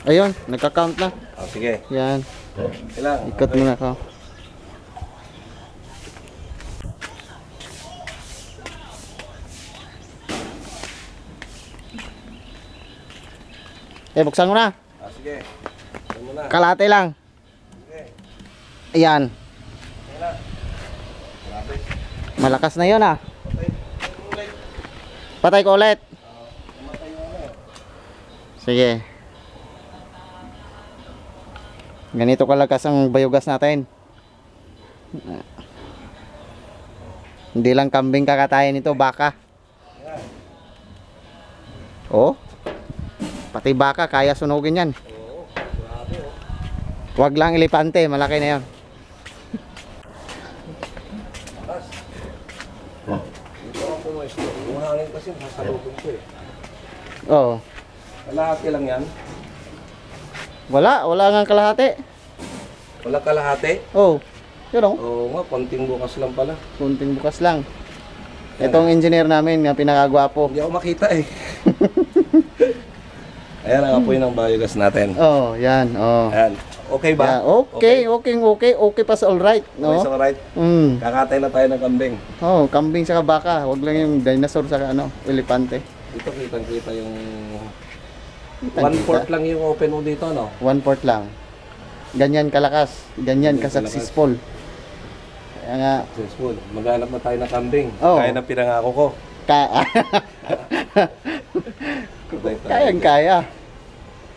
Ayun, nagka-count na. Oh, sige. Yan. Ilang? Ikot muna ako. Buksan mo na. Sige. Buksan mo na. Kalate lang. Sige. Ayan. Sige na. Kalate. Malakas na yun ah. Patay. Patay ko ulit. Patay mo na. Sige. Ganito kalakas ang biogas natin. Hindi lang kambing kakatayin ito, baka. Oh. Pati baka kaya sunugin yan. Oo, grabe oh. Huwag lang elepante, malaki na yan. Taas. Dito ako pumesto. Yung hangin kasi nasasalubong ko eh. Oo. Kalahati lang yan. Wala nga kalahati. Wala kalahati? Oh. Yun o. Oo nga, konting bukas lang pala. Kunting bukas lang. Itong engineer namin, nga pinakagwapo. Hindi ako makita eh. Ayan ang apoy ng biogas natin. Oh, yan. Oh. Ayan. Okay ba? Yeah, okay pa sa all right, no? Okay, so right. Kakatay na tayo ng kambing. Oh, kambing saka baka, wag lang yung dinosaur saka elepante. Dito kitang-kita yung Kitang-kita. 1/4 lang yung open mo dito, no? 1/4 lang. Ganyan kalakas, ganyan ka successful. Kaya nga, Successful. Maghanap na tayo ng kambing. Oh. Kaya na pinangako ko. Kayang kaya.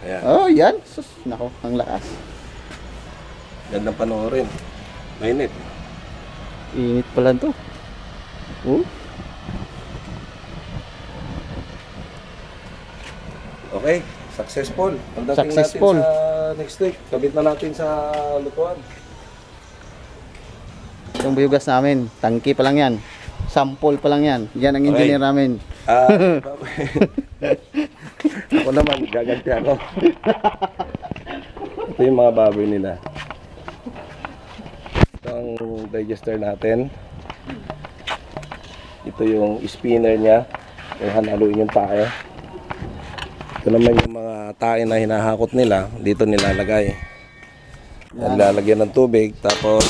Ayan. Oh, yan. Sus, nako, ang lakas. Gandang panoorin. Mainit. Init pala to. Oh. Okay, successful. Pagdating Successful. natin sa next week, kabit na natin sa lutuan. Yung biogas namin, tangki pa lang yan. Sample pa lang yan. Yan ang engineer namin. Ako naman, gaganti ako. Ito yung mga baboy nila. Ito ang digester natin. Ito yung spinner niya. Kaya hanaluin yung tae. Ito naman yung mga tae na hinahakot nila. Dito nilalagay. Nilalagyan ng tubig. Tapos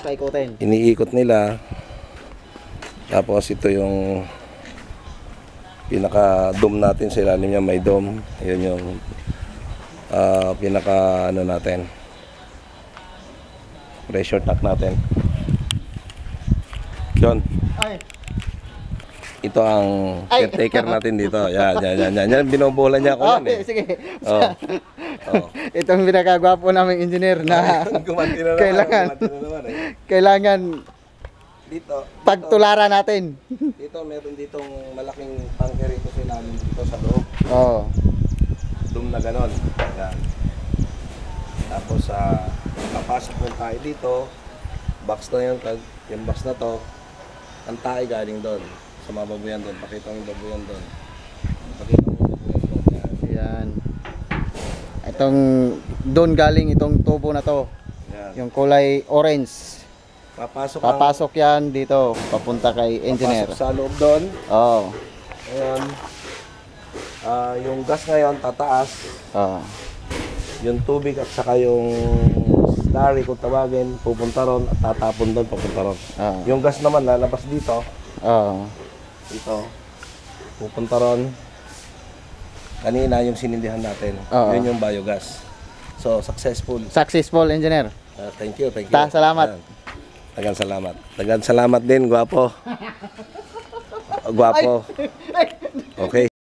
Paikutin. iniikot nila. Tapos ito yung pinaka dome natin sa ilalim niya, may dome. Yan yung pinaka ano natin, pressure tank natin. Yun. Ay. Ito ang caretaker natin dito. Yan. Binobola niya ako yan eh. Sige. Oh. Itong pinakagwapo naming engineer na Gumanti na naman. kailangan Dito. pagtularan natin. Dito meron ditong malaking tanker ito sa ilalim dito sa loob. Oo. Dome na ganon. Yan. Tapos papasok ng tayo dito. Box na yun. Yung box na to, ang tayo galing doon. Sa mga babuyan doon. Pakita mo yung babuyan doon. Pakita mo yung babuyan doon. Yan. Itong doon galing itong tubo na to. Yan. Yung kulay orange. Papasok yan dito papunta kay engineer. Papasok sa loob doon. Oo. Ayan. Yung gas ngayon tataas. Oo. Yung tubig at saka yung slurry kung tawagin, pupunta ron at tatapon doon, papunta ron. Yung gas naman lalabas dito. Oo. Dito. Pupunta ron. Kanina yung sinindihan natin. Oo. Yun yung biogas. So, successful. Successful engineer. Thank you. Salamat. Dagan salamat din, gwapo. Gwapo. Okay.